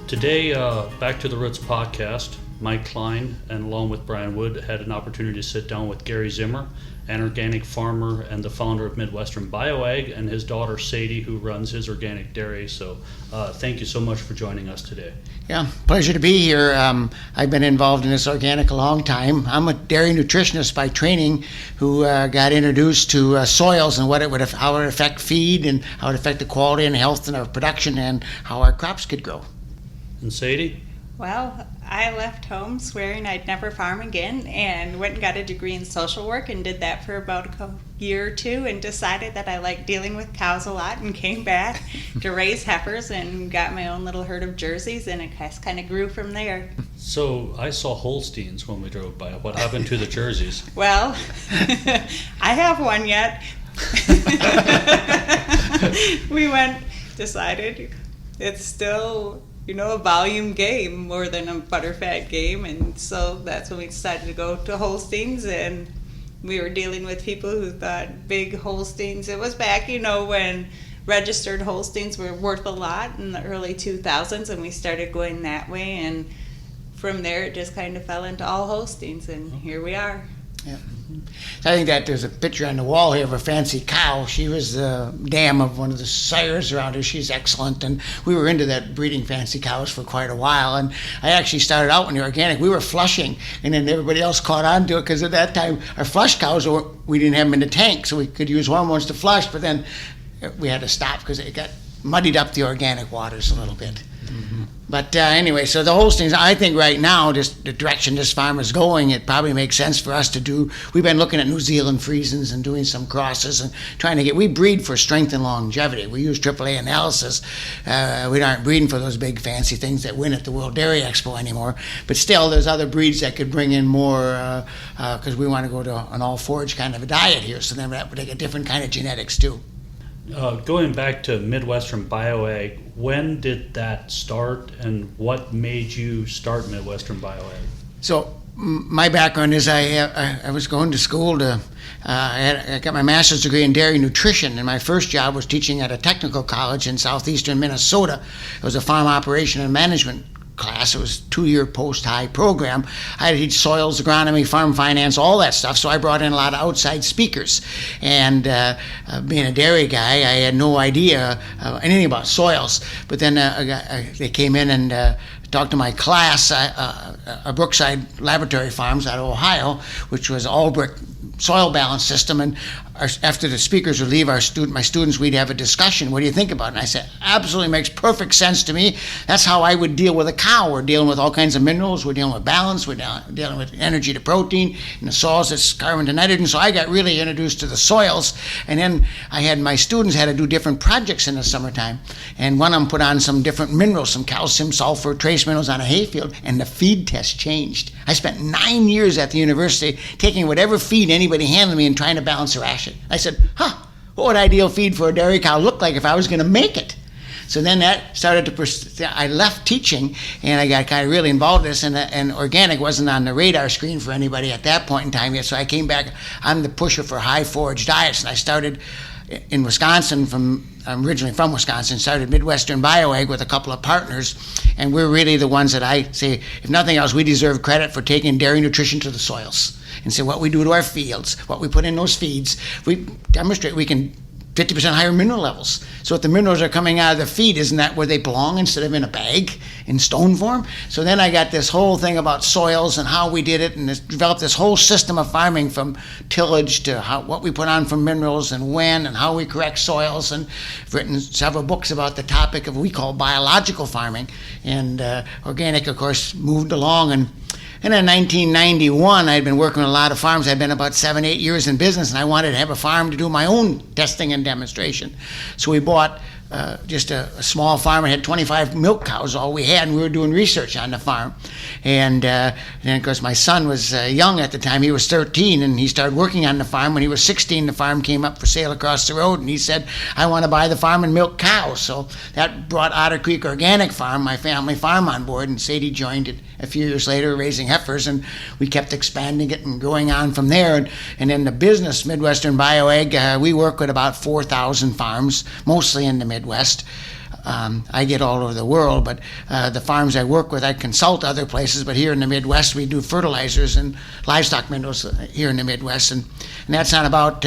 Today, Back to the Roots podcast, Mike Klein and along with Brian Wood had an opportunity to sit down with Gary Zimmer, an organic farmer and the founder of Midwestern Bio Ag, and his daughter Sadie, who runs his organic dairy. So thank you so much for joining us today. Yeah, pleasure to be here. I've been involved in this organic a long time. I'm a dairy nutritionist by training who got introduced to soils and how it would affect feed and how it affect the quality and health and our production and how our crops could grow. And Sadie? Well, I left home swearing I'd never farm again and went and got a degree in social work and did that for about a year or two and decided that I liked dealing with cows a lot and came back to raise heifers and got my own little herd of Jerseys, and it just kind of grew from there. So I saw Holsteins when we drove by. What happened to the Jerseys? Well, I have one yet. Decided it's still a volume game more than a butterfat game, and so that's when we decided to go to Holsteins, and we were dealing with people who thought big Holsteins, it was back, when registered Holsteins were worth a lot in the early 2000s, and we started going that way, and from there it just kind of fell into all Holsteins, and here we are. Yeah. So I think that there's a picture on the wall here of a fancy cow. She was the dam of one of the sires around here. She's excellent, and we were into that breeding fancy cows for quite a while. And I actually started out in the organic. We were flushing, and then everybody else caught on to it because at that time our flush cows we didn't have them in the tank, so we could use hormones to flush. But then we had to stop because it got muddied up the organic waters a little bit. Mm-hmm. But anyway, so the Holsteins, I think right now, just the direction this farm is going, it probably makes sense for us to do. We've been looking at New Zealand Friesians and doing some crosses and we breed for strength and longevity. We use AAA analysis. We aren't breeding for those big fancy things that win at the World Dairy Expo anymore. But still, there's other breeds that could bring in more because we want to go to an all-forage kind of a diet here. So then that would take a different kind of genetics too. Going back to Midwestern Bio Ag, when did that start and what made you start Midwestern Bio Ag? So my background is I was going to school I got my master's degree in dairy nutrition, and my first job was teaching at a technical college in southeastern Minnesota. It was a farm operation and management class. It was a 2-year post-high program. I had to teach soils, agronomy, farm finance, all that stuff, so I brought in a lot of outside speakers. And being a dairy guy, I had no idea anything about soils. But then they came in and talked to my class, Brookside Laboratory Farms out of Ohio, which was all brick soil balance system, and after the speakers would leave, my students, we'd have a discussion. What do you think about it? And I said, absolutely makes perfect sense to me. That's how I would deal with a cow. We're dealing with all kinds of minerals. We're dealing with balance. We're dealing with energy to protein. In the soils, it's carbon to nitrogen. So I got really introduced to the soils. And then my students had to do different projects in the summertime. And one of them put on some different minerals, some calcium, sulfur, trace minerals on a hayfield, and the feed test changed. I spent 9 years at the university taking whatever feed anybody handed me and trying to balance a ration. I said, what would ideal feed for a dairy cow look like if I was going to make it? So then that started I left teaching, and I got kind of really involved in this, and organic wasn't on the radar screen for anybody at that point in time yet. So I came back. I'm the pusher for high forage diets, and I started in Wisconsin. I'm originally from Wisconsin, started Midwestern Bio Ag with a couple of partners, and we're really the ones that I say, if nothing else, we deserve credit for taking dairy nutrition to the soils and say what we do to our fields, what we put in those feeds. We demonstrate we can 50% higher mineral levels. So if the minerals are coming out of the feed, isn't that where they belong instead of in a bag in stone form? So then I got this whole thing about soils and how we did it, and developed this whole system of farming from tillage to what we put on for minerals and when and how we correct soils, and I've written several books about the topic of what we call biological farming. And organic, of course, moved along, and in 1991, I'd been working with a lot of farms. I'd been about 7-8 years in business, and I wanted to have a farm to do my own testing and demonstration. So we bought just a small farm. It had 25 milk cows, all we had, and we were doing research on the farm. And of course, my son was young at the time. He was 13, and he started working on the farm. When he was 16, the farm came up for sale across the road, and he said, I want to buy the farm and milk cows. So that brought Otter Creek Organic Farm, my family farm, on board, and Sadie joined it a few years later, raising heifers, and we kept expanding it and going on from there. And in the business, Midwestern Bio Ag, we work with about 4,000 farms, mostly in the Midwest. I get all over the world, but the farms I work with, I consult other places, but here in the Midwest, we do fertilizers and livestock minerals here in the Midwest, and that's on about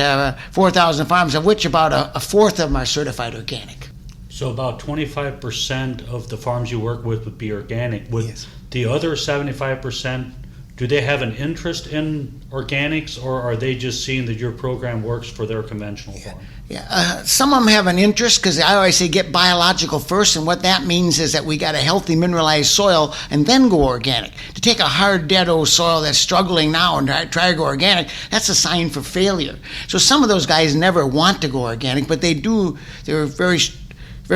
4,000 farms, of which about a fourth of them are certified organic. So about 25% of the farms you work with would be organic. Would Yes. the other 75%, do they have an interest in organics, or are they just seeing that your program works for their conventional farm? Yeah, some of them have an interest because I always say get biological first, and what that means is that we got a healthy mineralized soil and then go organic. To take a hard, dead old soil that's struggling now and try to go organic, that's a sign for failure. So some of those guys never want to go organic, but they do. They're very,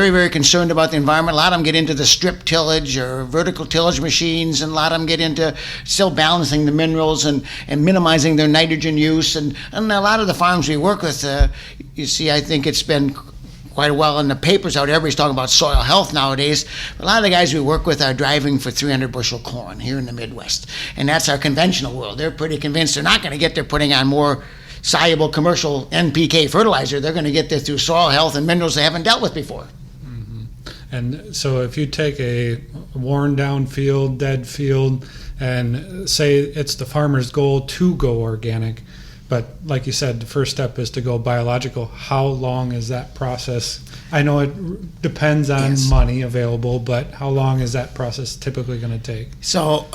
very concerned about the environment. A lot of them get into the strip tillage or vertical tillage machines, and a lot of them get into still balancing the minerals and minimizing their nitrogen use. And a lot of the farms we work with, you see, I think it's been quite a while in the papers out. Everybody's talking about soil health nowadays. A lot of the guys we work with are driving for 300 bushel corn here in the Midwest. And that's our conventional world. They're pretty convinced they're not going to get there putting on more soluble commercial NPK fertilizer. They're going to get there through soil health and minerals they haven't dealt with before. And so if you take a worn down field, dead field, and say it's the farmer's goal to go organic, but like you said, the first step is to go biological, how long is that process? I know it depends on Yes. money available, but how long is that process typically going to take? So,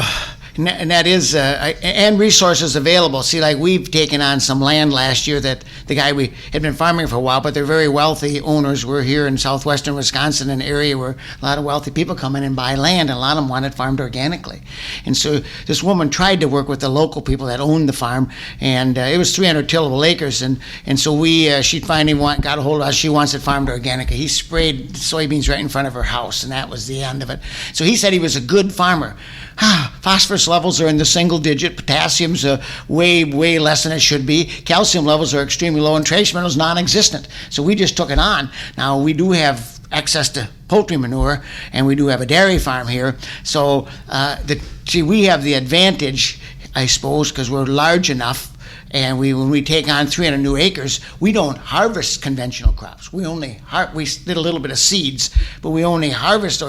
and that is, and resources available. See, like we've taken on some land last year that the guy we had been farming for a while, but they're very wealthy owners. We're here in southwestern Wisconsin, an area where a lot of wealthy people come in and buy land, and a lot of them want it farmed organically. And so this woman tried to work with the local people that owned the farm, and it was 300 tillable acres, and so she finally got a hold of us. She wants it farmed organically. He sprayed soybeans right in front of her house, and that was the end of it. So he said he was a good farmer. Phosphorus levels are in the single digit. Potassium's way less than it should be. Calcium levels are extremely low, and trace minerals non-existent. So we just took it on. Now we do have access to poultry manure, and we do have a dairy farm here. So we have the advantage, I suppose, because we're large enough. And when we take on 300 new acres, we don't harvest conventional crops. We did a little bit of seeds, but we only harvest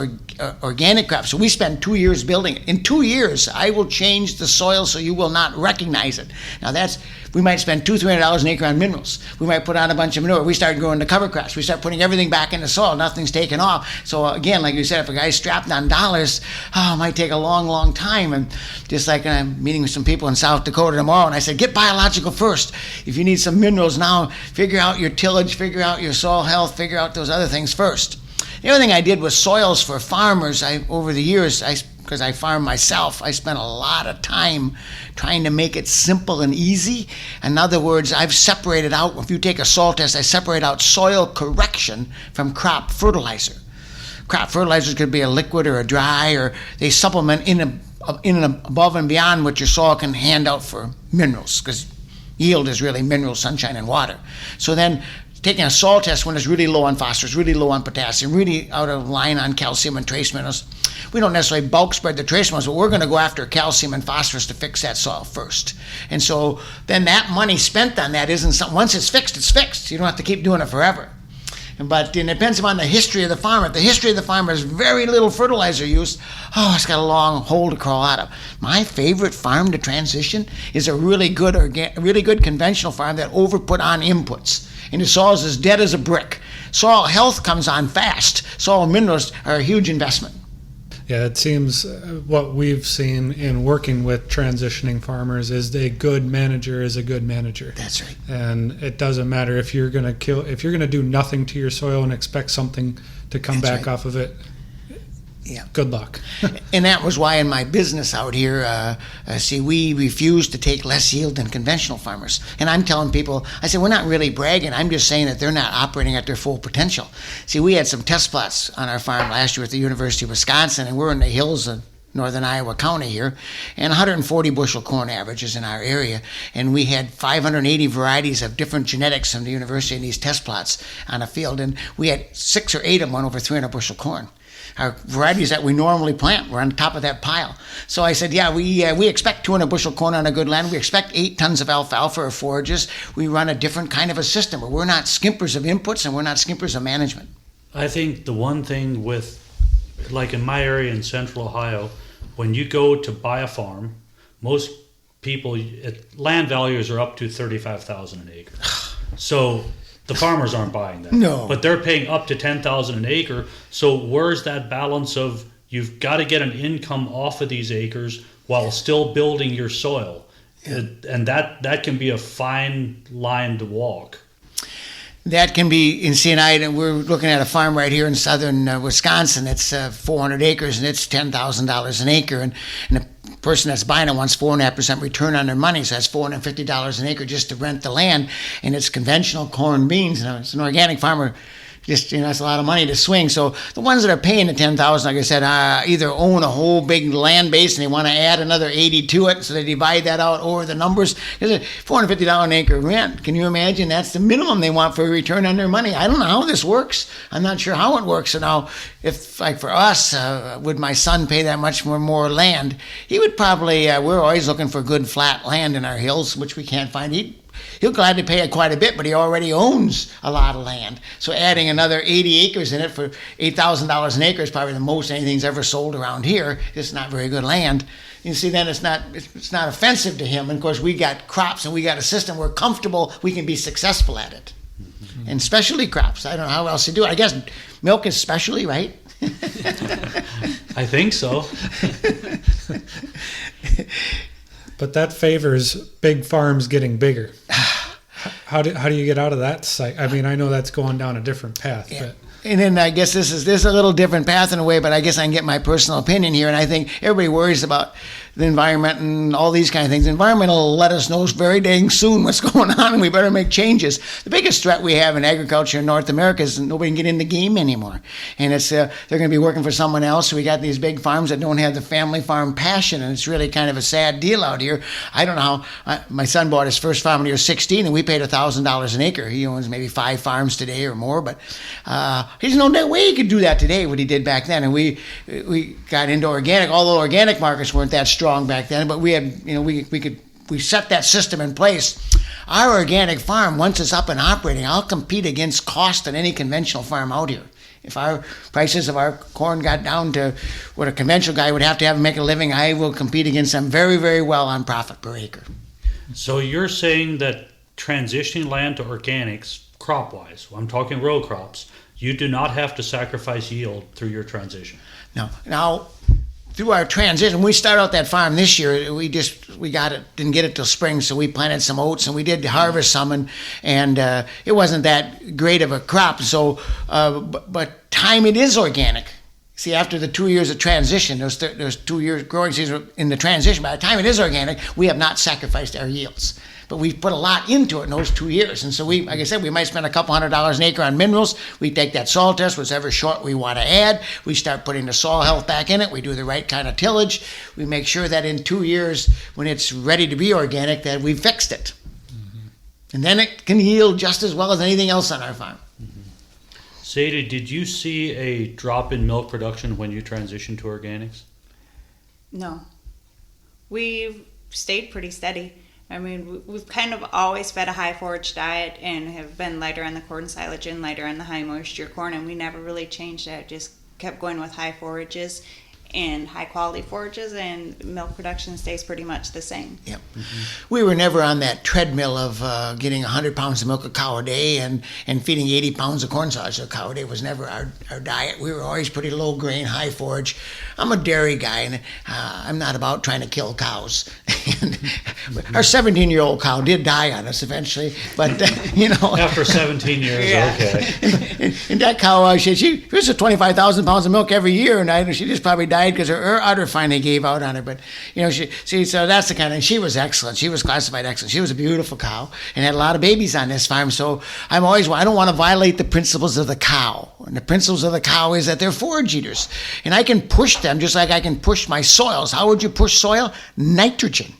organic crops. So we spend 2 years building it. In 2 years, I will change the soil so you will not recognize it. Now we might spend $200-300 an acre on minerals. We might put on a bunch of manure. We start growing the cover crops. We start putting everything back in the soil. Nothing's taken off. So again, like you said, if a guy's strapped on dollars, it might take a long time. And just like I'm meeting with some people in South Dakota tomorrow, and I said, get biological first. If you need some minerals now, figure out your tillage, figure out your soil health, figure out those other things first. The other thing I did was soils for farmers. Over the years, because I farm myself, I spent a lot of time trying to make it simple and easy. In other words, I've separated out, if you take a soil test, I separate out soil correction from crop fertilizer. Crop fertilizers could be a liquid or a dry, or they supplement in and above and beyond what your soil can hand out for minerals, because yield is really minerals, sunshine, and water. So then taking a soil test when it's really low on phosphorus, really low on potassium, really out of line on calcium and trace minerals, we don't necessarily bulk spread the trace minerals, but we're going to go after calcium and phosphorus to fix that soil first. And so then that money spent on that isn't something, once it's fixed, it's fixed. You don't have to keep doing it forever. But it depends upon the history of the farmer. If the history of the farmer is very little fertilizer use, it's got a long hole to crawl out of. My favorite farm to transition is a really good conventional farm that overput on inputs. And the soil is as dead as a brick. Soil health comes on fast. Soil minerals are a huge investment. Yeah, it seems what we've seen in working with transitioning farmers is a good manager is a good manager. That's right. And it doesn't matter if you're going to do nothing to your soil and expect something to come That's back right. off of it. Yeah. Good luck. And that was why in my business out here, we refuse to take less yield than conventional farmers. And I'm telling people, I said, we're not really bragging. I'm just saying that they're not operating at their full potential. See, we had some test plots on our farm last year at the University of Wisconsin, and we're in the hills of northern Iowa County here, and 140 bushel corn averages in our area. And we had 580 varieties of different genetics from the university in these test plots on a field. And we had 6 or 8 of them on over 300 bushel corn. Our varieties that we normally plant were on top of that pile. So I said, we expect 200 bushel corn on a good land. We expect 8 tons of alfalfa or forages. We run a different kind of a system, but we're not skimpers of inputs and we're not skimpers of management. I think the one thing with, like in my area in central Ohio, when you go to buy a farm, most people, land values are up to $35,000 an acre. So the farmers aren't buying that. No. But they're paying up to $10,000 an acre. So where's that balance of you've got to get an income off of these acres while still building your soil? Yeah. And that can be a fine line to walk. That can be in CNI. We're looking at a farm right here in southern Wisconsin. It's 400 acres and it's $10,000 an acre. And the person that's buying it wants 4.5% return on their money. So that's $450 an acre just to rent the land. And it's conventional corn, beans. And it's an organic farmer. Just, that's a lot of money to swing. So the ones that are paying the $10,000, like I said, either own a whole big land base and they want to add another 80 to it, so they divide that out over the numbers. Because $450 an acre rent, can you imagine? That's the minimum they want for a return on their money. I don't know how this works. I'm not sure how it works. So now, if like for us, would my son pay that much more land? He would probably. We're always looking for good flat land in our hills, which we can't find. He'll gladly pay quite a bit, but he already owns a lot of land. So adding another 80 acres in it for $8,000 an acre is probably the most anything's ever sold around here. It's not very good land. You see, then it's not offensive to him. And of course, we got crops and we got a system. We're comfortable. We can be successful at it. Mm-hmm. And specialty crops. I don't know how else to do it. I guess milk is specialty, right? I think so. But that favors big farms getting bigger. How do you get out of that cycle? I mean, I know that's going down a different path. Yeah. But. And then I guess this is a little different path in a way, but I guess I can get my personal opinion here. And I think everybody worries about the environment and all these kind of things. The environment will let us know very dang soon what's going on, and we better make changes. The biggest threat we have in agriculture in North America is nobody can get in the game anymore. And it's they're going to be working for someone else. So we got these big farms that don't have the family farm passion, and it's really kind of a sad deal out here. I don't know how. My son bought his first farm when he was 16, and we paid $1,000 an acre. He owns maybe 5 farms today or more, but there's no way he could do that today, what he did back then. And we got into organic, although organic markets weren't that strong back then, but we had, we set that system in place. Our organic farm, once it's up and operating, I'll compete against cost on any conventional farm out here. If our prices of our corn got down to what a conventional guy would have to make a living, I will compete against them very, very well on profit per acre. So you're saying that transitioning land to organics, crop-wise, I'm talking row crops, you do not have to sacrifice yield through your transition. No. Now, through our transition, we started out that farm this year. We got it, didn't get it till spring, so we planted some oats and we did harvest some, and it wasn't that great of a crop. So, but time it is organic. See, after the 2 years of transition, there's 2 years growing season in the transition. By the time it is organic, we have not sacrificed our yields. But we've put a lot into it in those 2 years. And so like I said, we might spend a couple $100 an acre on minerals. We take that soil test, whichever short we want to add. We start putting the soil health back in it. We do the right kind of tillage. We make sure that in 2 years, when it's ready to be organic, that we've fixed it. Mm-hmm. And then it can yield just as well as anything else on our farm. Mm-hmm. Sadie, did you see a drop in milk production when you transitioned to organics? No. We've stayed pretty steady. I mean, we've kind of always fed a high forage diet and have been lighter on the corn silage and lighter on the high moisture corn, and we never really changed that. Just kept going with high forages and high quality forages, and milk production stays pretty much the same. Yep. Mm-hmm. We were never on that treadmill of getting 100 pounds of milk a cow a day and feeding 80 pounds of corn silage a cow a day. It was never our diet. We were always pretty low grain, high forage. I'm a dairy guy, and I'm not about trying to kill cows. Our 17-year-old cow did die on us eventually, but After 17 years, yeah. Okay. And that cow, she produced 25,000 pounds of milk every year, and she just probably died because her udder finally gave out on her. But so that's the kind of. She was excellent. She was classified excellent. She was a beautiful cow and had a lot of babies on this farm. So I don't want to violate the principles of the cow. And the principles of the cow is that they're forage eaters, and I can push them just like I can push my soils. How would you push soil? Nitrogen.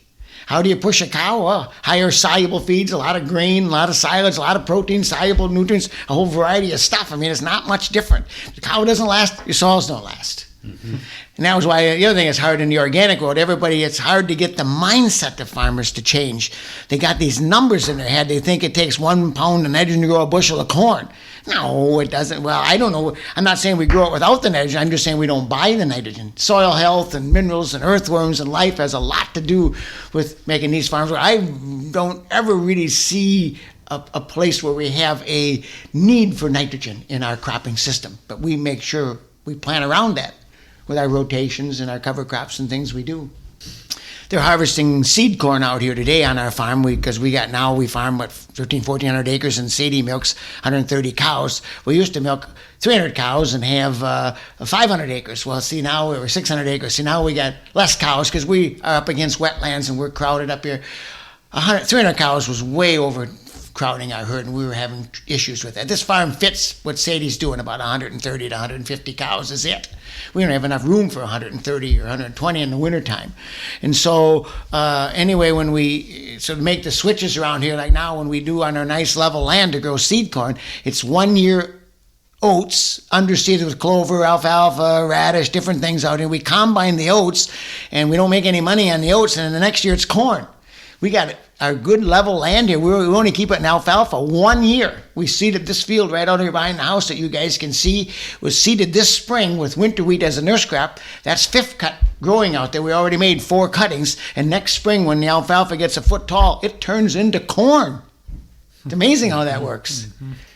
How do you push a cow? Well, higher soluble feeds, a lot of grain, a lot of silage, a lot of protein, soluble nutrients, a whole variety of stuff. I mean, it's not much different. The cow doesn't last, your soils don't last. And that was why the other thing is hard in the organic world. It's hard to get the mindset of farmers to change. They got these numbers in their head. They think it takes 1 pound of nitrogen to grow a bushel of corn. No, it doesn't. Well, I don't know. I'm not saying we grow it without the nitrogen. I'm just saying we don't buy the nitrogen. Soil health and minerals and earthworms and life has a lot to do with making these farms work. I don't ever really see a place where we have a need for nitrogen in our cropping system. But we make sure we plan around that with our rotations and our cover crops and things we do. They're harvesting seed corn out here today on our farm because we farm 1,400 acres, and Sadie milks 130 cows. We used to milk 300 cows and have 500 acres. Well, see, now we're 600 acres. See, now we got less cows because we are up against wetlands and we're crowded up here. 300 cows was way overcrowding our herd, and we were having issues with that. This farm fits what Sadie's doing, about 130 to 150 cows is it. We don't have enough room for 130 or 120 in the wintertime. And so anyway, to make the switches around here, like now when we do on our nice level land to grow seed corn, it's 1 year oats underseeded with clover, alfalfa, radish, different things out here. We combine the oats, and we don't make any money on the oats, and then the next year it's corn. We got our good level land here. We only keep it in alfalfa 1 year. We seeded this field right out here behind the house that you guys can see. Was seeded this spring with winter wheat as a nurse crop. That's fifth cut growing out there. We already made 4 cuttings. And next spring, when the alfalfa gets a foot tall, it turns into corn. It's amazing how that works.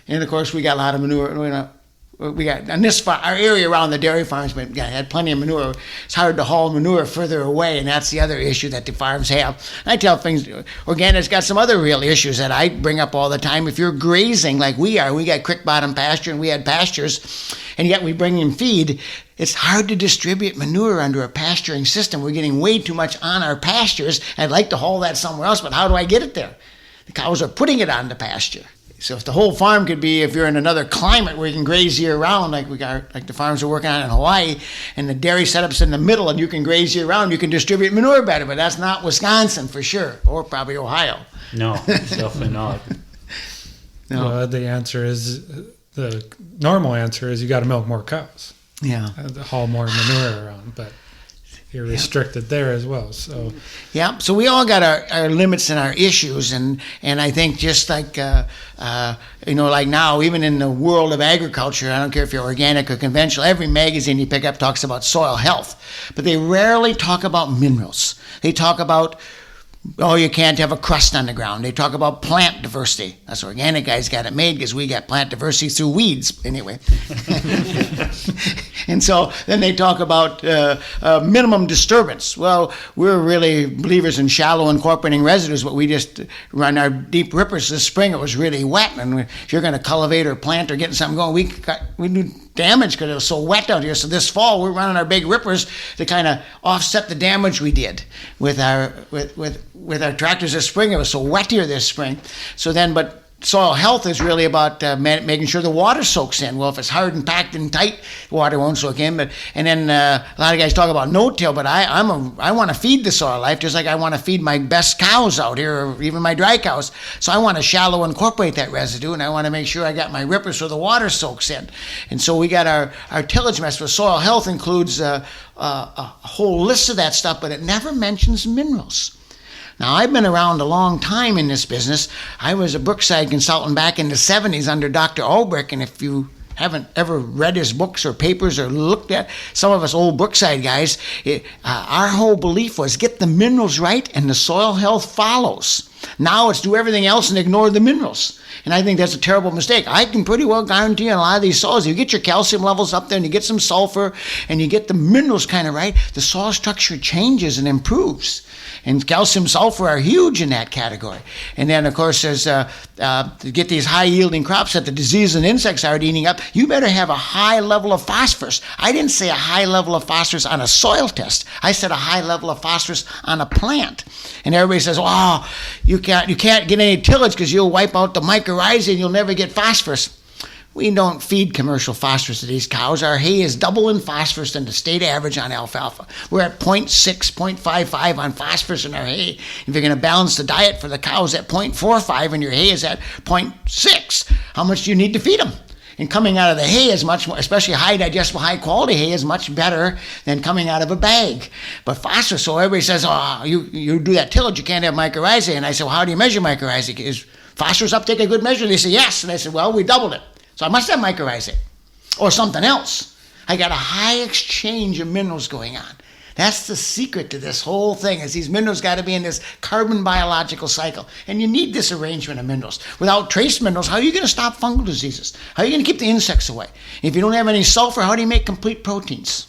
And of course, we got a lot of manure. We got on this farm, our area around the dairy farms, we had plenty of manure. It's hard to haul manure further away, and that's the other issue that the farms have. And I tell things, organic's got some other real issues that I bring up all the time. If you're grazing like we are, we got creek bottom pasture and we had pastures, and yet we bring in feed. It's hard to distribute manure under a pasturing system. We're getting way too much on our pastures. I'd like to haul that somewhere else, but how do I get it there? The cows are putting it on the pasture. So if the whole farm could be, if you're in another climate where you can graze year round, like the farms we're working on in Hawaii, and the dairy setup's in the middle and you can graze year round, you can distribute manure better. But that's not Wisconsin for sure, or probably Ohio. No, definitely not. No. Well, the normal answer is you got to milk more cows. Yeah. Haul more manure around, but you're restricted there as well. So yeah, so we all got our limits and our issues, and I think just like like now, even in the world of agriculture, I don't care if you're organic or conventional, every magazine you pick up talks about soil health, but they rarely talk about minerals. They talk about, you can't have a crust on the ground. They talk about plant diversity. Us organic guys got it made because we got plant diversity through weeds, anyway. And so then they talk about minimum disturbance. Well, we're really believers in shallow incorporating residues, but we just run our deep rippers this spring. It was really wet, and if you're going to cultivate or plant or getting something going, we do damage because it was so wet out here. So this fall we're running our big rippers to kind of offset the damage we did with our tractors this spring. It was so wet here this spring. So then, but soil health is really about making sure the water soaks in. Well, if it's hard and packed and tight, water won't soak in. And then a lot of guys talk about no-till, but I want to feed the soil life just like I want to feed my best cows out here, or even my dry cows. So I want to shallow incorporate that residue, and I want to make sure I got my rippers so the water soaks in. And so we got our tillage mess. So soil health includes a whole list of that stuff, but it never mentions minerals. Now, I've been around a long time in this business. I was a Brookside consultant back in the 70s under Dr. Ulbrich, and if you haven't ever read his books or papers or looked at some of us old Brookside guys, our whole belief was get the minerals right and the soil health follows. Now it's do everything else and ignore the minerals. And I think that's a terrible mistake. I can pretty well guarantee in a lot of these soils, you get your calcium levels up there and you get some sulfur and you get the minerals kind of right, the soil structure changes and improves. And calcium, sulfur are huge in that category. And then, of course, there's to get these high-yielding crops that the disease and insects are eating up, you better have a high level of phosphorus. I didn't say a high level of phosphorus on a soil test. I said a high level of phosphorus on a plant. And everybody says, you can't get any tillage because you'll wipe out the mycorrhizae and you'll never get phosphorus. We don't feed commercial phosphorus to these cows. Our hay is double in phosphorus than the state average on alfalfa. We're at 0.6, 0.55 on phosphorus in our hay. If you're going to balance the diet for the cows at 0.45 and your hay is at 0.6, how much do you need to feed them? And coming out of the hay is much more, especially high digestible, high quality hay, is much better than coming out of a bag. But phosphorus, so everybody says, oh, you do that tillage, you can't have mycorrhizae. And I said, well, how do you measure mycorrhizae? Is phosphorus uptake a good measure? They said, yes. And I said, well, we doubled it. So I must have mycorrhizae or something else. I got a high exchange of minerals going on. That's the secret to this whole thing, is these minerals got to be in this carbon biological cycle. And you need this arrangement of minerals. Without trace minerals, how are you going to stop fungal diseases? How are you going to keep the insects away? If you don't have any sulfur, how do you make complete proteins?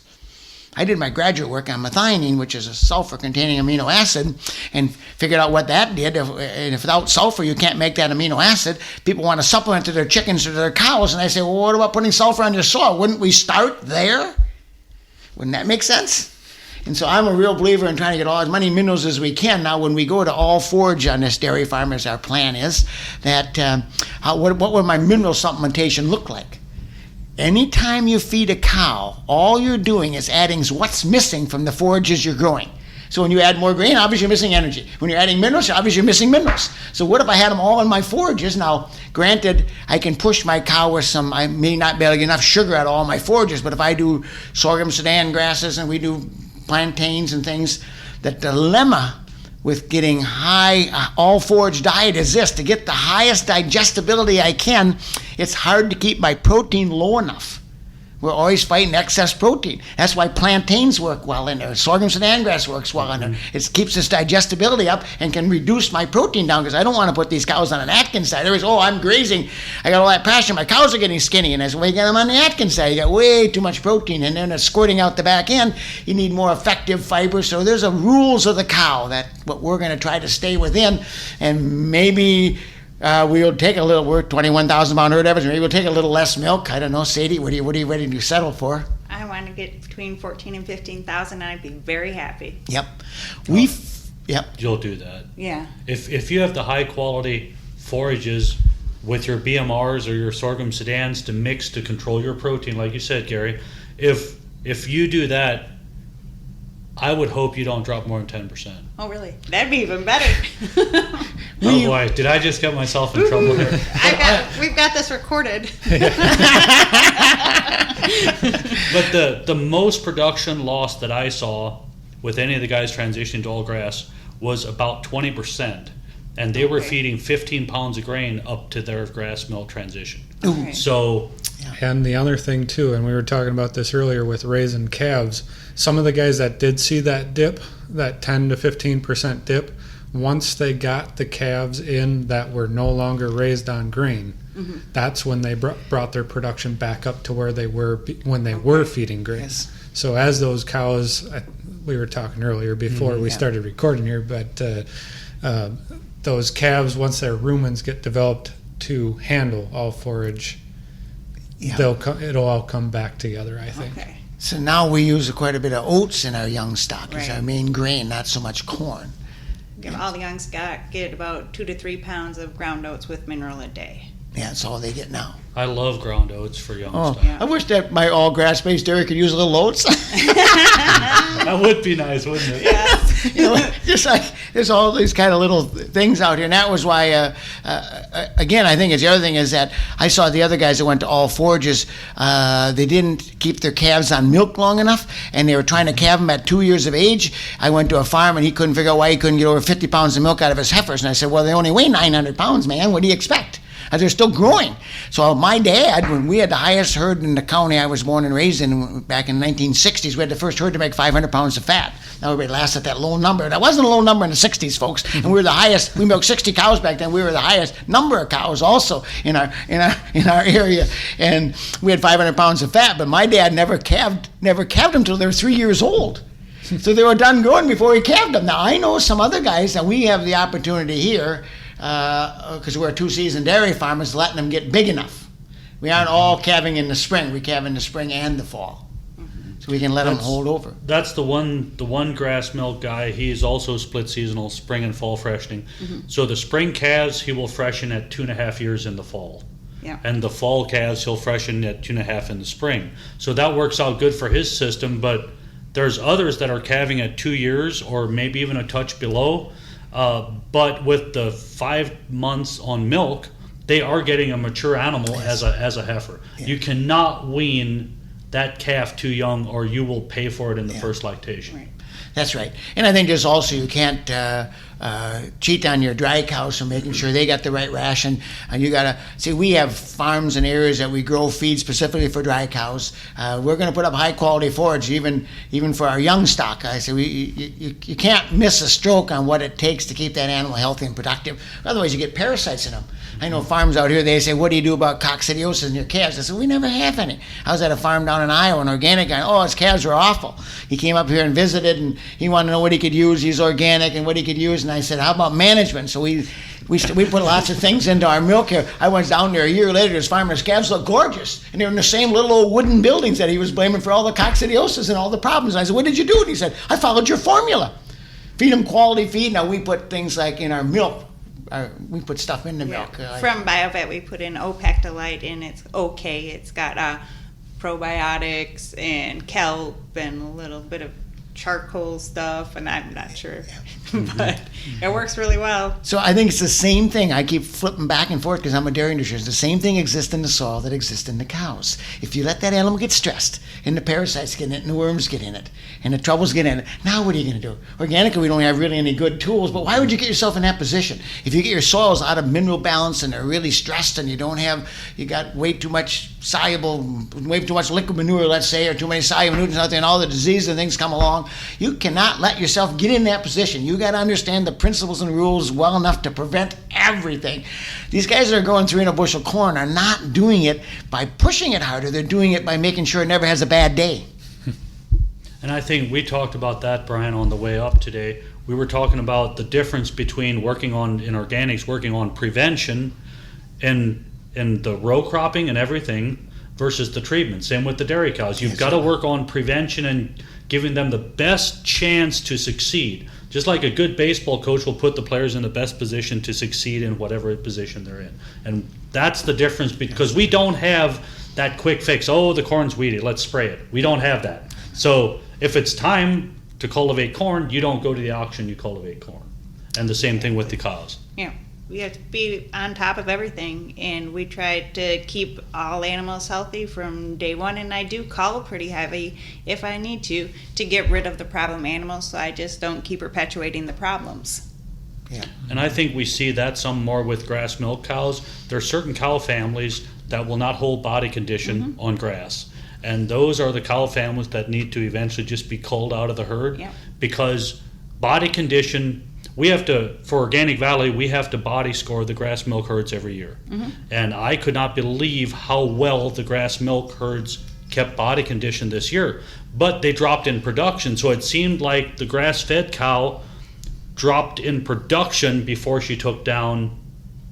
I did my graduate work on methionine, which is a sulfur-containing amino acid, and figured out what that did. If without sulfur, you can't make that amino acid. People want to supplement to their chickens or their cows, and I say, well, what about putting sulfur on your soil? Wouldn't we start there? Wouldn't that make sense? And so I'm a real believer in trying to get as many minerals as we can. Now, when we go to all forage on this dairy farm, as our plan is, that what would my mineral supplementation look like? Anytime you feed a cow, all you're doing is adding what's missing from the forages you're growing. So when you add more grain, obviously you're missing energy. When you're adding minerals, obviously you're missing minerals. So what if I had them all in my forages? Now, granted, I can push my cow with some, I may not be able to get enough sugar out of all my forages, but if I do sorghum, Sudan grasses, and we do plantains and things, the dilemma with getting high all forage diet is this: to get the highest digestibility I can, it's hard to keep my protein low enough. We're always fighting excess protein. That's why plantains work well in there. Sorghum Sudan grass works well in there. It keeps this digestibility up and can reduce my protein down, because I don't want to put these cows on an Atkins diet. Everybody's, oh, I'm grazing, I got all that pasture, my cows are getting skinny. And I said, well, you get them on the Atkins diet. You got way too much protein, and then it's squirting out the back end. You need more effective fiber. So there's a rules of the cow that what we're going to try to stay within, and maybe we'll take a little, we're 21,000 pound herd average, maybe we'll take a little less milk. I don't know, Sadie, what are you ready to settle for? I want to get between 14 and 15,000, and I'd be very happy. Yep. You'll do that. Yeah. If you have the high quality forages with your BMRs or your sorghum sedans to mix to control your protein, like you said, Gary, if you do that, I would hope you don't drop more than 10%. Oh, really? That'd be even better. Oh boy, did I just get myself in trouble here? We've got this recorded. But the most production loss that I saw with any of the guys transitioning to all grass was about 20%. And they were feeding 15 pounds of grain up to their grass milk transition. Okay. So, and the other thing too, and we were talking about this earlier with raising calves, some of the guys that did see that dip, that 10 to 15% dip, once they got the calves in that were no longer raised on grain, that's when they brought their production back up to where they were when they were feeding grain. Yes. So as those cows, we were talking earlier before we started recording here, but those calves, once their rumens get developed to handle all forage, it'll all come back together, I think. Okay. So now we use quite a bit of oats in our young stock as Right. our main grain, not so much corn. All the young stock get about 2 to 3 pounds of ground oats with mineral a day. Yeah, that's all they get now. I love ground oats for young Oh, stock. Yeah. I wish that my all grass-based dairy could use a little oats. That would be nice, wouldn't it? Yes. You know, just like there's all these kind of little things out here, and that was why. Again, I think the other thing is that I saw the other guys that went to all forages. They didn't keep their calves on milk long enough, and they were trying to calve them at 2 years of age. I went to a farm, and he couldn't figure out why he couldn't get over 50 pounds of milk out of his heifers. And I said, "Well, they only weigh 900 pounds, man. What do you expect?" And they're still growing. So my dad, when we had the highest herd in the county I was born and raised in back in the 1960s, we had the first herd to make 500 pounds of fat. Now everybody laughs at that low number. That wasn't a low number in the 60s, folks. And we were the highest. We milked 60 cows back then. We were the highest number of cows also in our area. And we had 500 pounds of fat. But my dad never calved them until they were 3 years old. So they were done growing before he calved them. Now I know some other guys that we have the opportunity here, because we're two-season dairy farmers, letting them get big enough. We aren't all calving in the spring. We calve in the spring and the fall, so we can let them hold over. That's the one grass milk guy. He's also split seasonal, spring and fall freshening. So the spring calves he will freshen at 2.5 years in the fall. Yeah. And the fall calves he'll freshen at 2.5 in the spring. So that works out good for his system. But there's others that are calving at 2 years or maybe even a touch below. But with the 5 months on milk, they are getting a mature animal as a heifer. Yeah. You cannot wean that calf too young, or you will pay for it in the first lactation. Right. That's right. And I think there's also, you can't cheat on your dry cows, so making sure they got the right ration. And you got to see, we have farms and areas that we grow feed specifically for dry cows. We're going to put up high quality forage even for our young stock. I say you can't miss a stroke on what it takes to keep that animal healthy and productive. Otherwise, you get parasites in them. I know farms out here, they say, what do you do about coccidiosis in your calves? I said, we never have any. I was at a farm down in Iowa, an organic guy. Oh, his calves were awful. He came up here and visited, and he wanted to know what he could use. He's organic and what he could use. And I said, how about management? So we put lots of things into our milk here. I went down there a year later. His farmer's calves look gorgeous. And they're in the same little old wooden buildings that he was blaming for all the coccidiosis and all the problems. And I said, what did you do? And he said, I followed your formula. Feed them quality feed. Now we put things like in our milk. We put stuff in the milk. From BioVet, we put in Opectolite, and it's okay. It's got probiotics and kelp and a little bit of charcoal stuff, and I'm not sure, but it works really well. So I think it's the same thing. I keep flipping back and forth because I'm a dairy nutritionist. The same thing exists in the soil that exists in the cows. If you let that animal get stressed, and the parasites get in it, and the worms get in it, and the troubles get in it, now what are you going to do? Organically, we don't have really any good tools, but why would you get yourself in that position? If you get your soils out of mineral balance and they're really stressed, and you got way too much way too much liquid manure, let's say, or too many soluble nutrients out there, and all the diseases and things come along, you cannot let yourself get in that position. You got to understand the principles and rules well enough to prevent everything. These guys that are growing 300 bushel corn are not doing it by pushing it harder. They're doing it by making sure it never has a bad day. And I think we talked about that, Brian, on the way up today. We were talking about the difference between working on prevention and the row cropping and everything versus the treatment. Same with the dairy cows. You've got to work on prevention and giving them the best chance to succeed. Just like a good baseball coach will put the players in the best position to succeed in whatever position they're in. And that's the difference, because we don't have that quick fix. Oh, the corn's weedy, let's spray it. We don't have that. So if it's time to cultivate corn, you don't go to the auction, you cultivate corn. And the same thing with the cows. Yeah. We have to be on top of everything, and we try to keep all animals healthy from day one, and I do cull pretty heavy if I need to get rid of the problem animals, so I just don't keep perpetuating the problems. Yeah. And I think we see that some more with grass milk cows. There are certain cow families that will not hold body condition on grass. And those are the cow families that need to eventually just be culled out of the herd, because body condition, for Organic Valley, we have to body score the grass milk herds every year. And I could not believe how well the grass milk herds kept body condition this year. But they dropped in production, so it seemed like the grass-fed cow dropped in production before she took down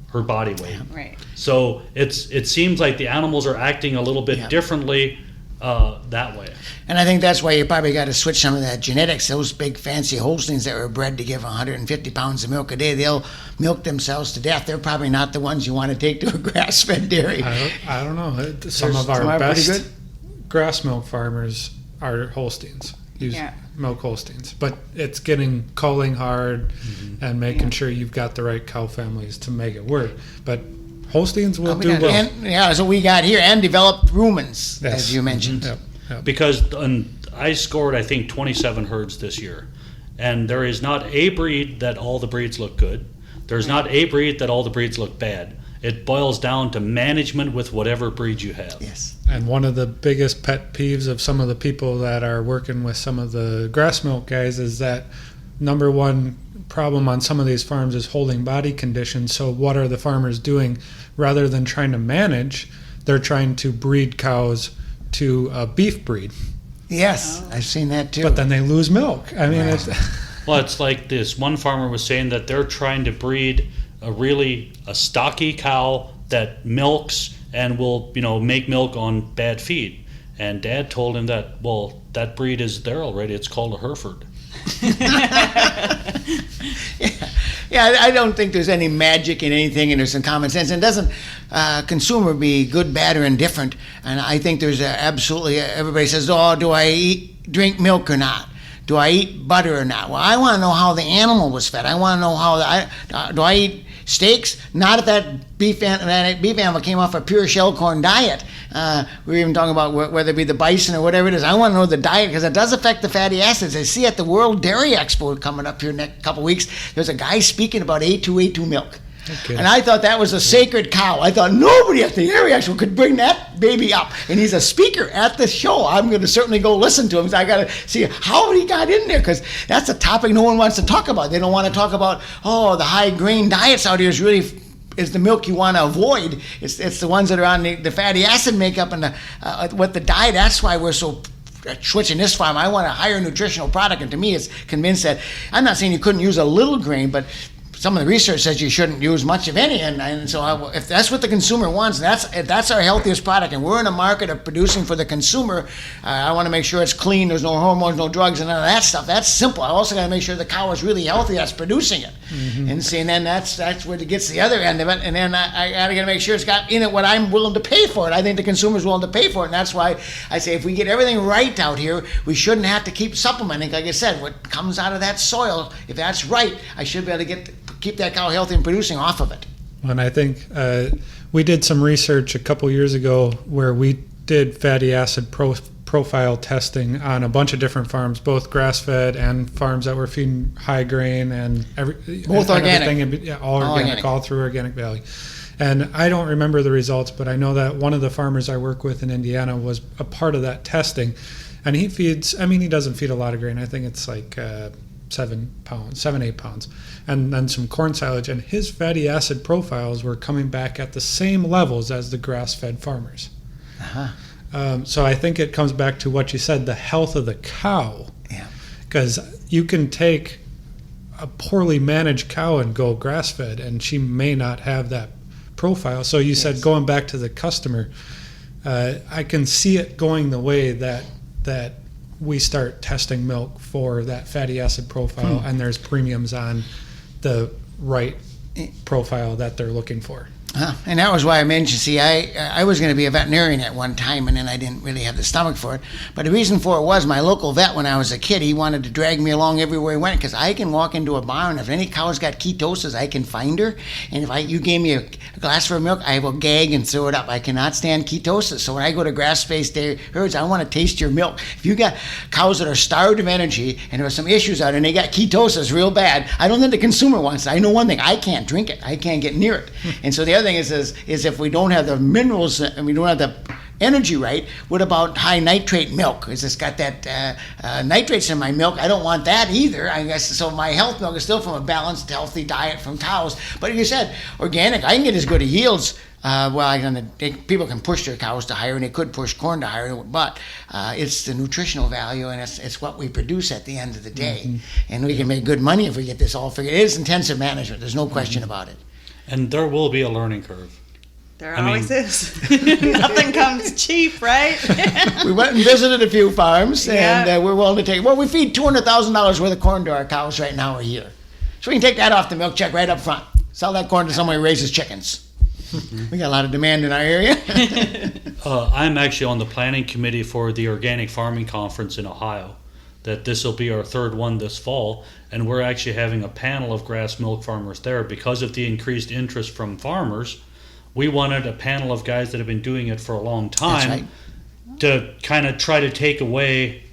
her body weight. Right. So it seems like the animals are acting a little bit differently that way. And I think that's why you probably got to switch some of that genetics. Those big fancy Holsteins that were bred to give 150 pounds of milk a day, they'll milk themselves to death. They're probably not the ones you want to take to a grass-fed dairy. I don't know. Some of our best grass milk farmers are Holsteins. Use milk Holsteins. But it's getting culling hard and making sure you've got the right cow families to make it work. But Holsteins will do well. So we got here, and developed rumens, as you mentioned. Yep. Because I scored, I think, 27 herds this year. And there is not a breed that all the breeds look good. There's not a breed that all the breeds look bad. It boils down to management with whatever breed you have. Yes. And one of the biggest pet peeves of some of the people that are working with some of the grass milk guys is that number one problem on some of these farms is holding body condition. So what are the farmers doing? Rather than trying to manage, they're trying to breed cows to a beef breed. Yes, I've seen that too. But then they lose milk. I mean, Well, it's like this. One farmer was saying that they're trying to breed a stocky cow that milks and will, make milk on bad feed. And Dad told him that, well, that breed is there already. It's called a Hereford. Yeah, I don't think there's any magic in anything, and there's some common sense. And doesn't consumer be good, bad, or indifferent? And I think there's absolutely, everybody says, oh, do I drink milk or not? Do I eat butter or not? Well, I want to know how the animal was fed. I want to know how, do I eat steaks, not if that beef animal came off a pure shell corn diet. We were even talking about whether it be the bison or whatever it is. I want to know the diet because it does affect the fatty acids. I see at the World Dairy Expo coming up here next couple weeks, there's a guy speaking about A2 milk. Okay. And I thought that was a sacred cow. I thought nobody at the Dairy Expo could bring that baby up. And he's a speaker at the show. I'm going to certainly go listen to him. So I got to see how he got in there because that's a topic no one wants to talk about. They don't want to talk about, the high grain diets out here is the milk you want to avoid. It's the ones that are on the fatty acid makeup and what the diet. That's why we're so switching this farm. I want a higher nutritional product. And to me, it's convinced that I'm not saying you couldn't use a little grain, but some of the research says you shouldn't use much of any, and so if that's what the consumer wants, if that's our healthiest product, and we're in a market of producing for the consumer, I want to make sure it's clean, there's no hormones, no drugs, and none of that stuff. That's simple. I also got to make sure the cow is really healthy that's producing it, and then that's where it gets the other end of it, and then I got to make sure it's got in it what I'm willing to pay for it. I think the consumer's willing to pay for it, and that's why I say if we get everything right out here, we shouldn't have to keep supplementing. Like I said, what comes out of that soil, if that's right, I should be able to keep that cow healthy and producing off of it. And I think we did some research a couple years ago where we did fatty acid profile testing on a bunch of different farms, both grass-fed and farms that were feeding high grain and both organic. All organic, all through Organic Valley. And I don't remember the results, but I know that one of the farmers I work with in Indiana was a part of that testing. And he doesn't feed a lot of grain. I think it's like 7-8 pounds, and then some corn silage, and his fatty acid profiles were coming back at the same levels as the grass-fed farmers. So I think it comes back to what you said, the health of the cow. Yeah. Because you can take a poorly managed cow and go grass-fed, and she may not have that profile. So you said going back to the customer, I can see it going the way that we start testing milk for that fatty acid profile, and there's premiums on the right profile that they're looking for. And that was why I mentioned, see, I was going to be a veterinarian at one time, and then I didn't really have the stomach for it. But the reason for it was my local vet, when I was a kid, he wanted to drag me along everywhere he went, because I can walk into a barn. If any cow's got ketosis, I can find her. And if you gave me a glass of milk, I will gag and throw it up. I cannot stand ketosis. So when I go to grass-based herds, I want to taste your milk. If you got cows that are starved of energy, and there are some issues out, and they got ketosis real bad, I don't think the consumer wants it. I know one thing, I can't drink it. I can't get near it. And so the other thing is if we don't have the minerals and we don't have the energy right, what about high nitrate milk? Is it's got that nitrates in my milk? I don't want that either. I guess so. My health milk is still from a balanced, healthy diet from cows. But you said organic, I can get as good a yields. People can push their cows to higher, and they could push corn to higher, but it's the nutritional value, and it's what we produce at the end of the day. And we can make good money if we get this all figured. It is intensive management. There's no question about it. And there will be a learning curve. There always is. Nothing comes cheap, right? We went and visited a few farms, and we're willing to take. Well, we feed $200,000 worth of corn to our cows right now a year, so we can take that off the milk check right up front. Sell that corn to someone who raises chickens. We got a lot of demand in our area. I'm actually on the planning committee for the Organic Farming Conference in Ohio. That this will be our third one this fall, and we're actually having a panel of grass milk farmers there because of the increased interest from farmers. We wanted a panel of guys that have been doing it for a long time to kind of try to take away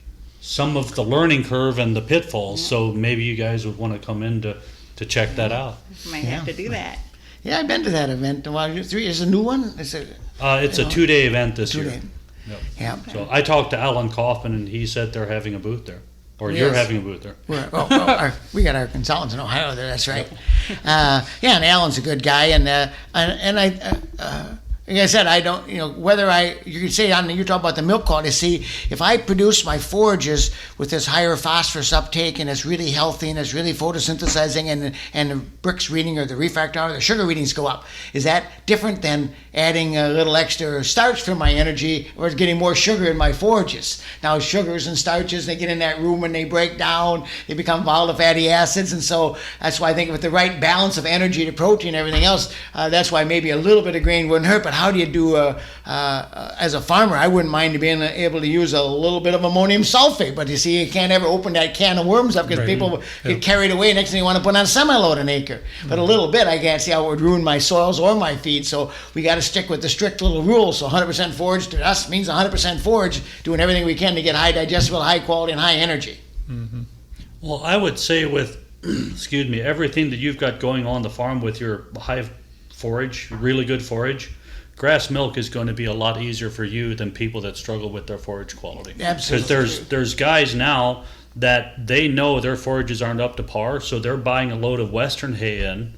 some of the learning curve and the pitfalls. So maybe you guys would want to come in to check that out. Might have to do that. Yeah, I've been to that event. Is it a new one? It's a 2-day event this year. Yep. Yeah. So I talked to Alan Kaufman, and he said they're having a booth there, or you're having a booth there. We got our consultants in Ohio there. That's right. And Alan's a good guy, and like I said, I don't, you can say you talk about the milk quality. See, if I produce my forages with this higher phosphorus uptake and it's really healthy and it's really photosynthesizing and the Brix reading or the refractometer, the sugar readings go up, is that different than adding a little extra starch for my energy or getting more sugar in my forages? Now, sugars and starches, they get in that rumen, they break down, they become volatile fatty acids, and so that's why I think with the right balance of energy to protein and everything else, that's why maybe a little bit of grain wouldn't hurt. But how do you do, as a farmer, I wouldn't mind being able to use a little bit of ammonium sulfate, but you see, you can't ever open that can of worms up because Right. people get carried away. Next thing you want to put on semi-load an acre. But a little bit, I can't see how it would ruin my soils or my feed. So we got to stick with the strict little rules. So 100% forage to us means 100% forage, doing everything we can to get high digestible, high quality, and high energy. Well, I would say with, excuse me, everything that you've got going on the farm with your high forage, really good forage, grass milk is going to be a lot easier for you than people that struggle with their forage quality. Absolutely. Because there's guys now that they know their forages aren't up to par, so they're buying a load of Western hay in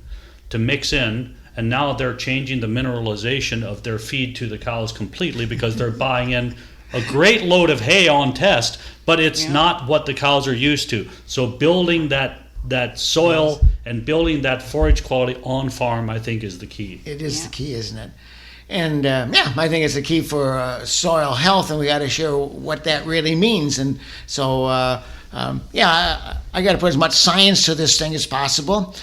to mix in, and now they're changing the mineralization of their feed to the cows completely because they're buying in a great load of hay on test, but it's not what the cows are used to. So building that soil and building that forage quality on farm, I think, is the key. It is the key, isn't it? And I think it's the key for soil health, and we got to share what that really means. And so, I got to put as much science to this thing as possible.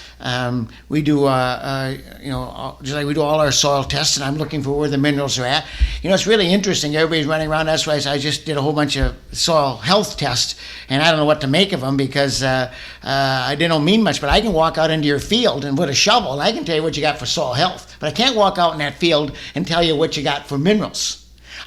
We do, just like we do all our soil tests, and I'm looking for where the minerals are at. It's really interesting. Everybody's running around. That's why I just did a whole bunch of soil health tests, and I don't know what to make of them because they don't mean much. But I can walk out into your field and with a shovel, and I can tell you what you got for soil health. But I can't walk out in that field and tell you what you got for minerals.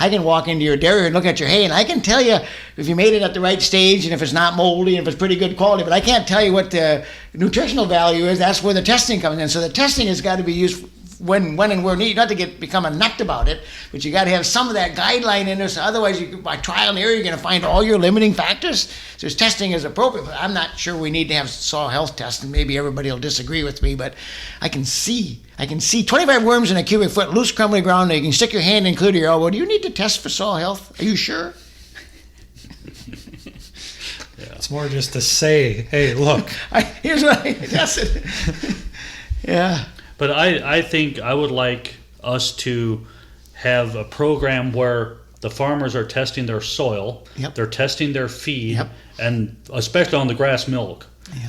I can walk into your dairy and look at your hay, and I can tell you if you made it at the right stage and if it's not moldy and if it's pretty good quality, but I can't tell you what the nutritional value is. That's where the testing comes in. So the testing has got to be used when and where needed, not to become a nut about it, but you got to have some of that guideline in there. So otherwise, by trial and error, you're going to find all your limiting factors. So testing is appropriate, but I'm not sure we need to have soil health tests, and maybe everybody will disagree with me, but I can see 25 worms in a cubic foot, loose crumbly ground, and you can stick your hand in clear to your elbow. Do you need to test for soil health? Are you sure? It's more just to say, hey, look. Here's what I test it. Yeah. But I think I would like us to have a program where the farmers are testing their soil, they're testing their feed, and especially on the grass milk,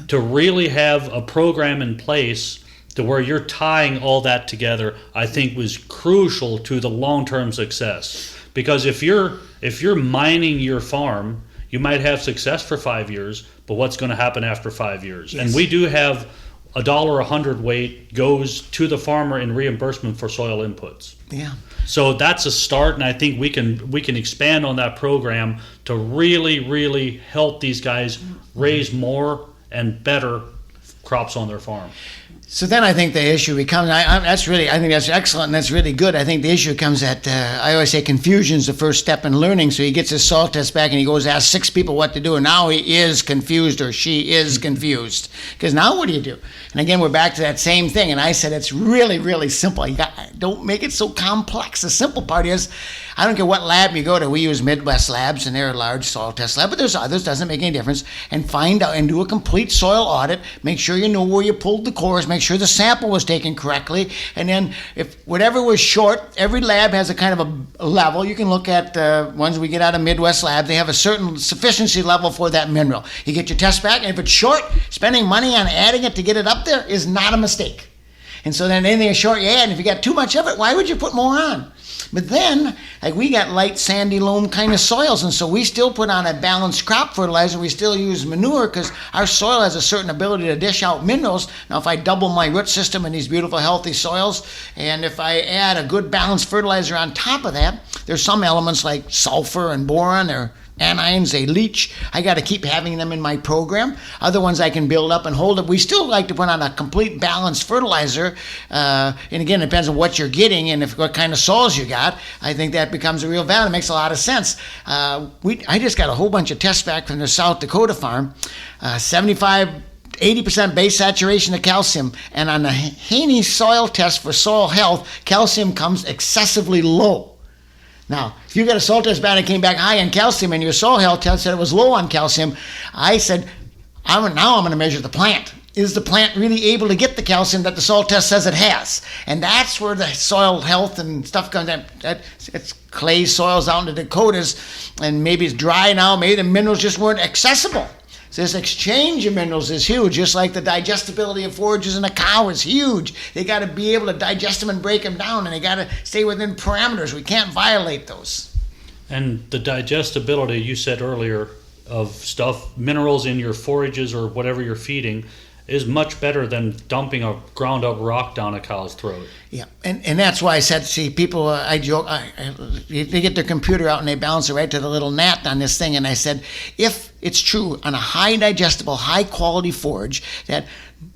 to really have a program in place to where you're tying all that together, I think was crucial to the long-term success. Because if you're mining your farm, you might have success for 5 years, but what's going to happen after 5 years? Yes. And we do have $1 a hundredweight goes to the farmer in reimbursement for soil inputs. Yeah. So that's a start, and I think we can expand on that program to really, really help these guys raise more and better crops on their farm. So then I think the issue becomes, I think that's excellent and that's really good. I think the issue comes at, I always say confusion is the first step in learning. So he gets his soil test back and he goes ask 6 people what to do, and now he is confused or she is confused. Because now what do you do? And again, we're back to that same thing. And I said it's really, really simple. Don't make it so complex. The simple part is, I don't care what lab you go to. We use Midwest labs, and they're a large soil test lab, but there's others, doesn't make any difference. And find out and do a complete soil audit. Make sure you know where you pulled the cores. Make sure the sample was taken correctly. And then if whatever was short, every lab has a kind of a level. You can look at ones we get out of Midwest lab. They have a certain sufficiency level for that mineral. You get your test back, and if it's short, spending money on adding it to get it up there is not a mistake. And so then anything is short you add, and if you got too much of it, why would you put more on? But then, like, we got light sandy loam kind of soils, and so we still put on a balanced crop fertilizer. We still use manure because our soil has a certain ability to dish out minerals. Now, if I double my root system in these beautiful, healthy soils, and if I add a good balanced fertilizer on top of that, there's some elements like sulfur and boron or anions, they leach. I got to keep having them in my program. Other ones I can build up and hold up. We still like to put on a complete balanced fertilizer. And again, it depends on what you're getting and what kind of soils you got. I think that becomes a real value. It makes a lot of sense. I just got a whole bunch of tests back from the South Dakota farm. 80% base saturation of calcium. And on the Haney soil test for soil health, calcium comes excessively low. Now, if you got a soil test back and it came back high in calcium and your soil health test said it was low on calcium, I said, now I'm going to measure the plant. Is the plant really able to get the calcium that the soil test says it has? And that's where the soil health and stuff comes in. It's clay soils out in the Dakotas, and maybe it's dry now. Maybe the minerals just weren't accessible. So this exchange of minerals is huge, just like the digestibility of forages in a cow is huge. They got to be able to digest them and break them down, and they got to stay within parameters. We can't violate those. And the digestibility, you said earlier, of stuff, minerals in your forages or whatever you're feeding, is much better than dumping a ground up rock down a cow's throat. Yeah, and that's why I said, see, people, I joke, they get their computer out and they balance it right to the little gnat on this thing, and I said, if it's true on a high digestible, high quality forage that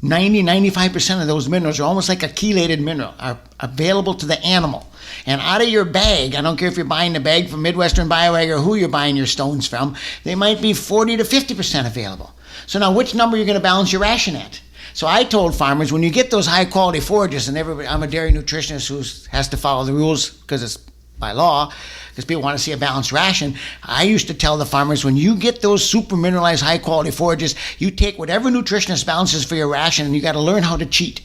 95% of those minerals are almost like a chelated mineral, are available to the animal. And out of your bag, I don't care if you're buying the bag from Midwestern Bio Ag or who you're buying your stones from, they might be 40 to 50% available. So now which number are you going to balance your ration at? So I told farmers, when you get those high quality forages, and everybody, I'm a dairy nutritionist who has to follow the rules because it's by law, because people want to see a balanced ration. I used to tell the farmers, when you get those super mineralized high quality forages, you take whatever nutritionist balances for your ration and you got to learn how to cheat.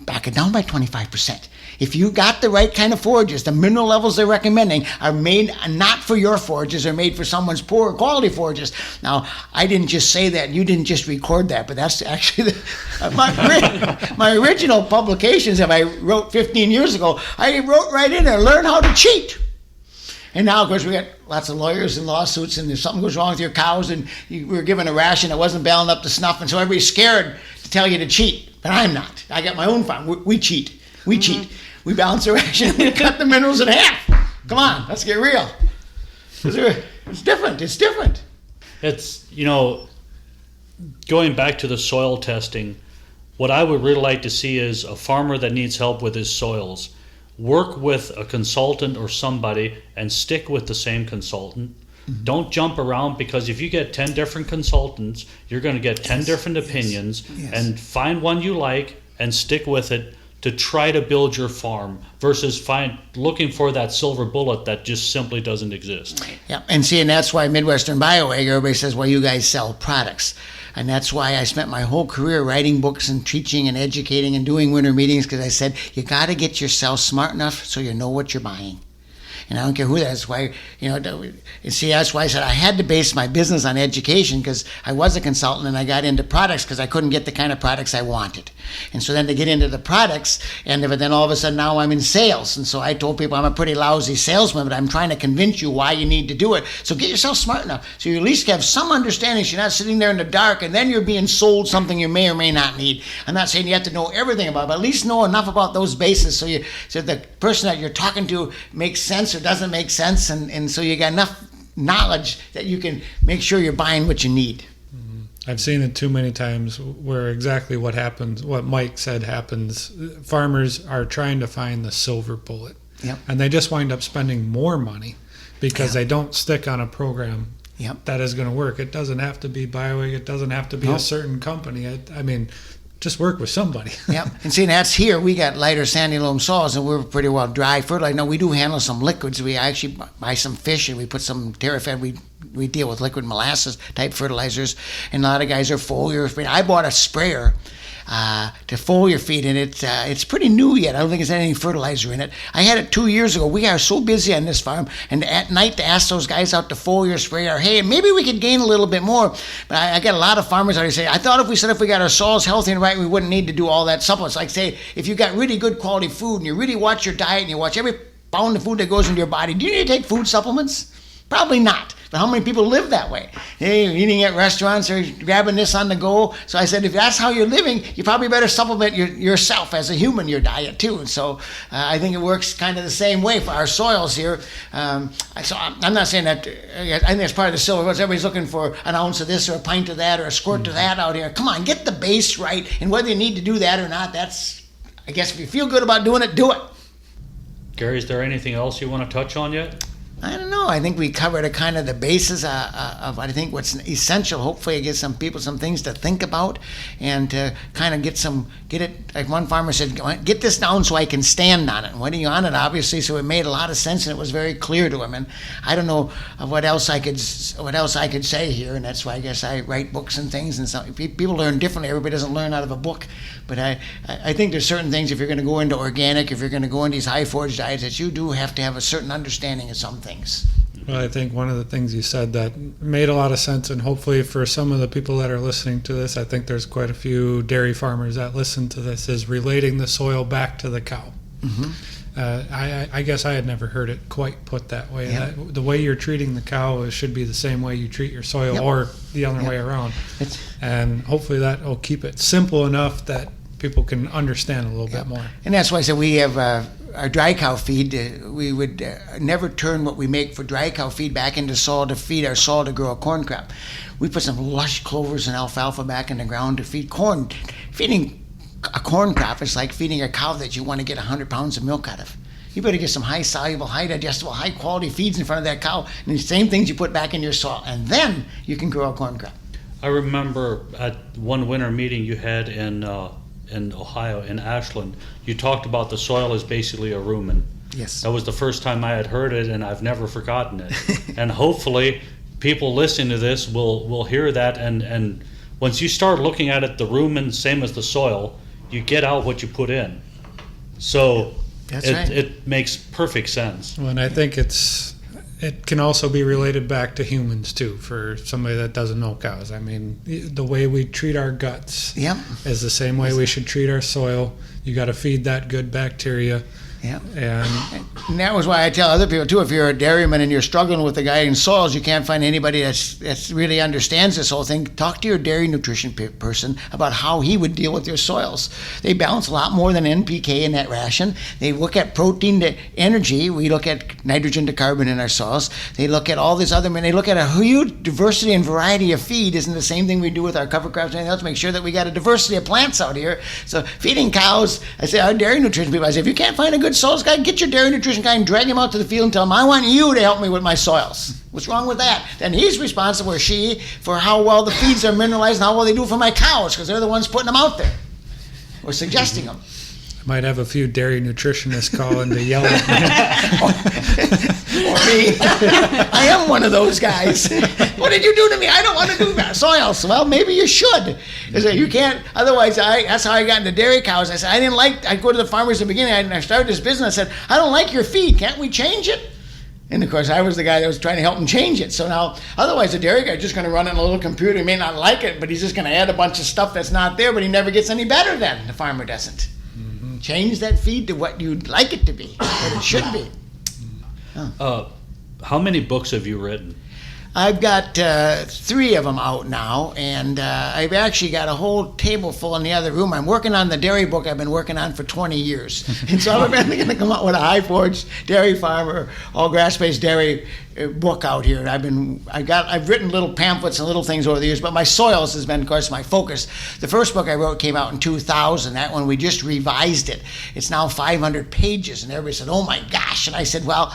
Back it down by 25%. If you got the right kind of forages, the mineral levels they're recommending are made not for your forages, they're made for someone's poor quality forages. Now, I didn't just say that, you didn't just record that, but that's actually my original publications that I wrote 15 years ago. I wrote right in there, learn how to cheat. And now, of course, we got lots of lawyers and lawsuits, and if something goes wrong with your cows and you were given a ration that wasn't balanced up to snuff, and so everybody's scared to tell you to cheat. But I'm not. I got my own farm. We cheat. We cheat. We balance the ration. We cut the minerals in half. Come on, let's get real. It's different. It's different. It's, going back to the soil testing, what I would really like to see is a farmer that needs help with his soils. Work with a consultant or somebody and stick with the same consultant. Mm-hmm. Don't jump around, because if you get 10 different consultants, you're going to get 10 different opinions. Yes. And find one you like and stick with it to try to build your farm versus looking for that silver bullet that just simply doesn't exist. Yeah, and see, and that's why Midwestern Bio Ag, everybody says, well, you guys sell products. And that's why I spent my whole career writing books and teaching and educating and doing winter meetings, because I said, you got to get yourself smart enough so you know what you're buying. And I don't care who that is. That's why, see, that's why I said I had to base my business on education, because I was a consultant and I got into products because I couldn't get the kind of products I wanted. And so then to get into the products, and then all of a sudden now I'm in sales. And so I told people I'm a pretty lousy salesman, but I'm trying to convince you why you need to do it. So get yourself smart enough so you at least have some understanding, so you're not sitting there in the dark and then you're being sold something you may or may not need. I'm not saying you have to know everything about it, but at least know enough about those bases so the person that you're talking to makes sense or doesn't make sense, and so you got enough knowledge that you can make sure you're buying what you need. I've seen it too many times where exactly what happens, what Mike said happens. Farmers are trying to find the silver bullet. Yep. And they just wind up spending more money because they don't stick on a program that is going to work. It doesn't have to be Bio Ag. It doesn't have to be a certain company. I mean, just work with somebody. Yep. And see, that's here. We got lighter sandy loam soils, and we're pretty well dry fertilizer. Now, we do handle some liquids. We actually buy some fish, and we put some TerraFed. We deal with liquid molasses type fertilizers, and a lot of guys are foliar feed. I bought a sprayer to foliar feed, and it's pretty new yet. I don't think it's any fertilizer in it. I had it 2 years ago. We are so busy on this farm, and at night to ask those guys out to foliar sprayer, hey, maybe we could gain a little bit more. But I got a lot of farmers out here say, I thought if we got our soils healthy and right, we wouldn't need to do all that supplements. Like say, if you got really good quality food and you really watch your diet and you watch every pound of food that goes into your body, do you need to take food supplements? Probably not. But how many people live that way? Hey, eating at restaurants or grabbing this on the go. So I said, if that's how you're living, you probably better supplement yourself as a human, your diet too. And so I think it works kind of the same way for our soils here. So I'm not saying that, I think it's part of the silver. Everybody's looking for an ounce of this or a pint of that or a squirt of that out here. Come on, get the base right. And whether you need to do that or not, that's, I guess if you feel good about doing it, do it. Gary, is there anything else you want to touch on yet? I don't know. I think we covered a kind of the basis of I think what's essential. Hopefully, it gives some people some things to think about, and to kind of get it. Like one farmer said, "Get this down so I can stand on it." And when you're on it, obviously, so it made a lot of sense and it was very clear to him. And I don't know what else I could say here, and that's why I guess I write books and things. And some people learn differently. Everybody doesn't learn out of a book, but I think there's certain things, if you're going to go into organic, if you're going to go into these high forage diets, that you do have to have a certain understanding of some things. Well, I think one of the things you said that made a lot of sense, and hopefully for some of the people that are listening to this, I think there's quite a few dairy farmers that listen to this, is relating the soil back to the cow. I guess I had never heard it quite put that way. Yeah. The way you're treating the cow should be the same way you treat your soil, or the other way around. And hopefully that will keep it simple enough that people can understand a little bit more. And that's why I said we have our dry cow feed. We would never turn what we make for dry cow feed back into soil to feed our soil to grow a corn crop. We put some lush clovers and alfalfa back in the ground to feed corn. Feeding a corn crop is like feeding a cow that you want to get 100 pounds of milk out of. You better get some high soluble, high digestible, high quality feeds in front of that cow, and the same things you put back in your soil, and then you can grow a corn crop. I remember at one winter meeting you had in Ohio, in Ashland, you talked about the soil as basically a rumen. Yes. That was the first time I had heard it, and I've never forgotten it. And hopefully people listening to this will hear that, and once you start looking at it, the rumen, same as the soil, you get out what you put in. So it makes perfect sense. Well, and I think it can also be related back to humans too, for somebody that doesn't know cows. I mean, the way we treat our guts is the same way we should treat our soil. You got to feed that good bacteria. Yeah. And that was why I tell other people too, if you're a dairyman and you're struggling with the guy in soils, you can't find anybody that's really understands this whole thing. Talk to your dairy nutrition person about how he would deal with your soils. They balance a lot more than NPK in that ration. They look at protein to energy. We look at nitrogen to carbon in our soils. They look at all this other, they look at a huge diversity and variety of feed. Isn't the same thing we do with our cover crops and anything else? Make sure that we got a diversity of plants out here. So feeding cows, I say our dairy nutrition people, I say if you can't find a good soils guy, get your dairy nutrition guy and drag him out to the field and tell him, I want you to help me with my soils. What's wrong with that? Then he's responsible, or she, for how well the feeds are mineralized and how well they do for my cows, because they're the ones putting them out there or suggesting them. I might have a few dairy nutritionists calling to yell at me. Or me. I am one of those guys. What did you do to me? I don't want to do that. Soils. Well, maybe you should. You can't. Otherwise, that's how I got into dairy cows. I said, I'd go to the farmers at the beginning. I started this business. I said, I don't like your feed. Can't we change it? And of course, I was the guy that was trying to help him change it. So now, otherwise, the dairy guy's just going to run in a little computer. He may not like it, but he's just going to add a bunch of stuff that's not there, but he never gets any better then. The farmer doesn't. Change that feed to what you'd like it to be, what it should be. How many books have you written? I've got 3 of them out now, and I've actually got a whole table full in the other room. I'm working on the dairy book I've been working on for 20 years. And so I'm going to come out with a high-forged dairy farmer, all grass-based dairy book out here. I've written little pamphlets and little things over the years, but my soils has been, of course, my focus. The first book I wrote came out in 2000. That one, we just revised it. It's now 500 pages, and everybody said, oh my gosh. And I said, well,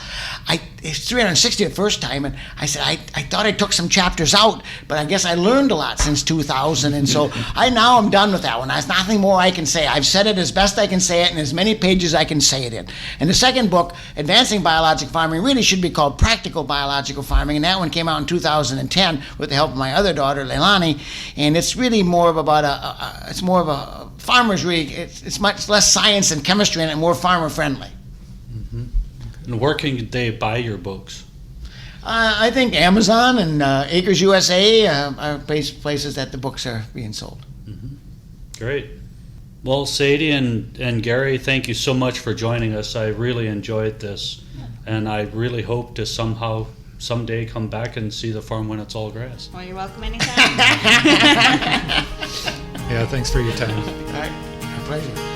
it's 360 the first time, and I said, I thought I took some chapters out, but I guess I learned a lot since 2000, and so now I'm done with that one. There's nothing more I can say. I've said it as best I can say it in as many pages I can say it in. And the second book, Advancing Biological Farming, really should be called Practical Biological Farming, and that one came out in 2010 with the help of my other daughter, Leilani, and it's really more of a farmer's read. It's much less science and chemistry in it and more farmer friendly. Mm-hmm. And where can they buy your books? I think Amazon and Acres USA are places that the books are being sold. Mm-hmm. Great. Well, Sadie and Gary, thank you so much for joining us. I really enjoyed this, and I really hope to someday come back and see the farm when it's all grass. Well, you're welcome anytime. Yeah, thanks for your time. All right, my pleasure.